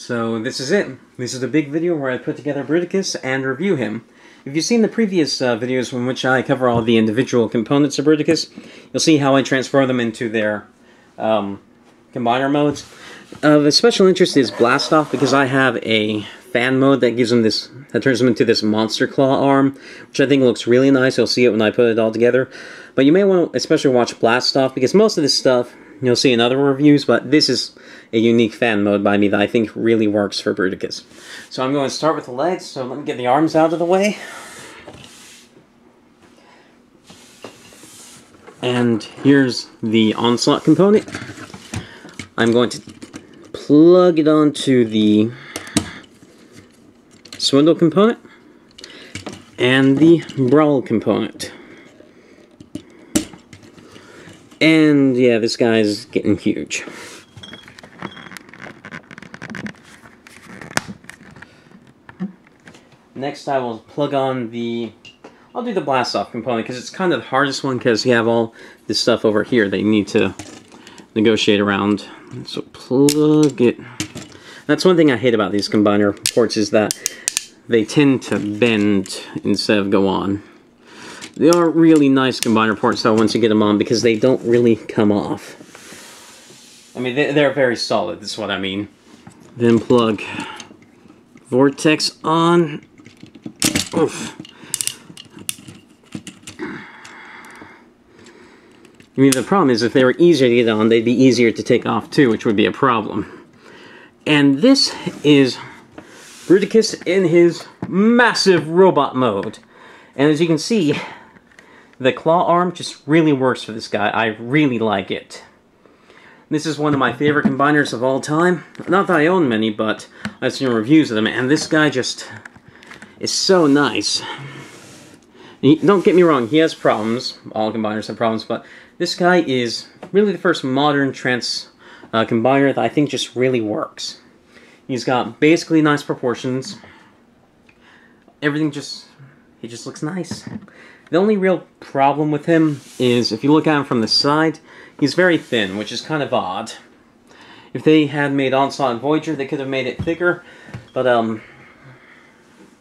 So this is it. This is the big video where I put together Bruticus and review him. If you've seen the previous videos in which I cover all the individual components of Bruticus, you'll see how I transfer them into their combiner modes. Of special interest is Blastoff, because I have a fan mode that gives him this, that turns him into this monster claw arm, which I think looks really nice. You'll see it when I put it all together. But you may want to especially watch Blastoff, because most of this stuff you'll see in other reviews, but this is a unique fan mode by me that I think really works for Bruticus. So I'm going to start with the legs, so let me get the arms out of the way. And here's the Onslaught component. I'm going to plug it onto the Swindle component and the Brawl component. And yeah, this guy's getting huge. Next I will plug on the... I'll do the Blastoff component because it's kind of the hardest one, because you have all this stuff over here that you need to negotiate around. So plug it. That's one thing I hate about these combiner ports, is that they tend to bend instead of go on. They are really nice combiner ports though once you get them on, because they don't really come off. I mean, they're very solid, that's what I mean. Then plug Vortex on. Oof. I mean, the problem is if they were easier to get on, they'd be easier to take off too, which would be a problem. And this is Bruticus in his massive robot mode. And as you can see, the claw arm just really works for this guy. I really like it. This is one of my favorite combiners of all time. Not that I own many, but I've seen reviews of them, and this guy just is so nice. Don't get me wrong, he has problems. All combiners have problems, but this guy is really the first modern combiner that I think just really works. He's got basically nice proportions. Everything he just looks nice. The only real problem with him is, if you look at him from the side, he's very thin, which is kind of odd. If they had made Onslaught and Voyager, they could have made it thicker, but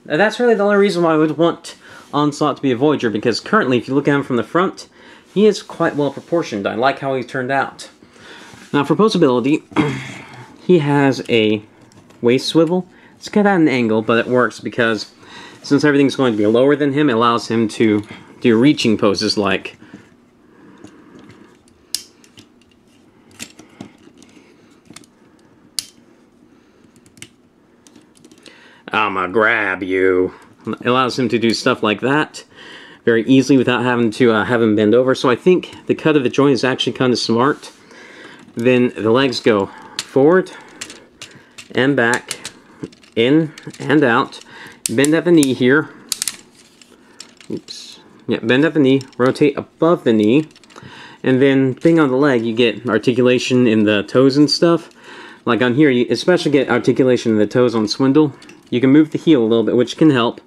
that's really the only reason why I would want Onslaught to be a Voyager, because currently, if you look at him from the front, he is quite well proportioned. I like how he turned out. Now for posability, he has a waist swivel. It's kind of at an angle, but it works because since everything's going to be lower than him, it allows him to do reaching poses like "I'ma grab you." It allows him to do stuff like that very easily without having to have him bend over. So I think the cut of the joint is actually kind of smart. Then the legs go forward and back, in and out. Bend at the knee here. Oops. Yeah, bend at the knee, rotate above the knee, and then thing on the leg, you get articulation in the toes and stuff. Like on here, you especially get articulation in the toes on Swindle. You can move the heel a little bit, which can help.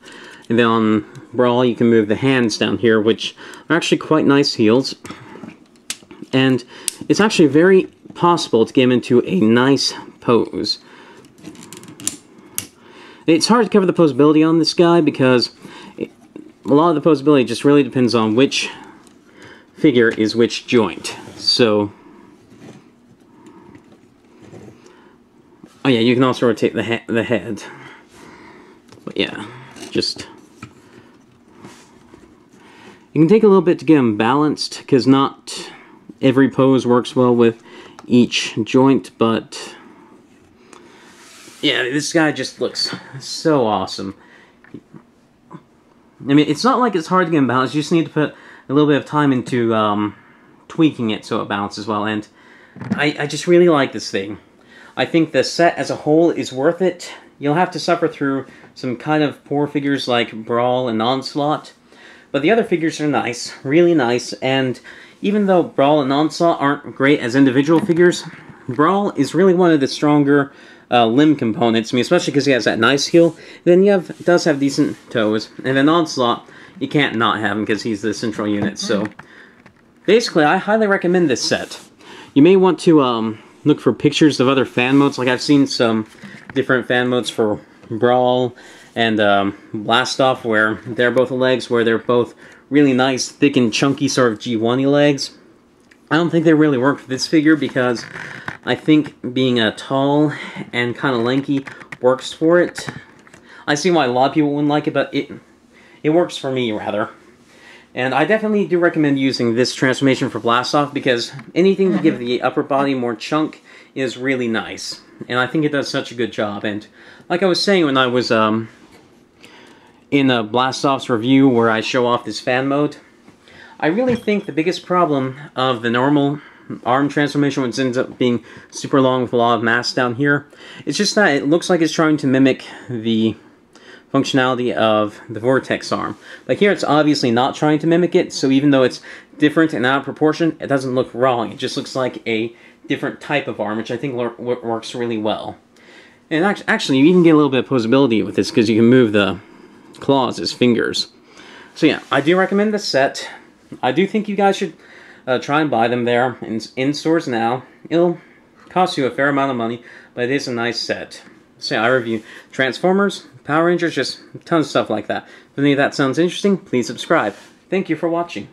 And then on Brawl, you can move the hands down here, which are actually quite nice heels. And it's actually very possible to get him into a nice pose. It's hard to cover the posability on this guy, because a lot of the posability just really depends on which figure is which joint. So, oh yeah, you can also rotate the head. But yeah, just... You can take a little bit to get them balanced, because not every pose works well with each joint, but yeah, this guy just looks so awesome. I mean, it's not like it's hard to get him balanced, you just need to put a little bit of time into tweaking it so it balances well, and I just really like this thing. I think the set as a whole is worth it. You'll have to suffer through some kind of poor figures like Brawl and Onslaught, but the other figures are nice, really nice, and even though Brawl and Onslaught aren't great as individual figures, Brawl is really one of the stronger limb components. I mean, especially because he has that nice heel. Then he does have decent toes, and then Onslaught, you can't not have him because he's the central unit. So basically, I highly recommend this set. You may want to look for pictures of other fan modes. Like I've seen some different fan modes for Brawl and Blastoff, where they're both legs, where they're both really nice, thick and chunky sort of G1-y legs. I don't think they really work for this figure because I think being tall and kind of lanky works for it. I see why a lot of people wouldn't like it, but it works for me, rather. And I definitely do recommend using this transformation for Blastoff, because anything to give the upper body more chunk is really nice. And I think it does such a good job. And like I was saying when I was in Blastoff's review where I show off this fan mode, I really think the biggest problem of the normal arm transformation, which ends up being super long with a lot of mass down here, it's just that it looks like it's trying to mimic the functionality of the Vortex arm. But here it's obviously not trying to mimic it, so even though it's different and out of proportion, it doesn't look wrong. It just looks like a different type of arm, which I think works really well. And actually, you even get a little bit of posability with this, because you can move the claws as fingers. So yeah, I do recommend this set. I do think you guys should try and buy them there in stores now. It'll cost you a fair amount of money, but it is a nice set. So yeah, I review Transformers, Power Rangers, just tons of stuff like that. If any of that sounds interesting, please subscribe. Thank you for watching.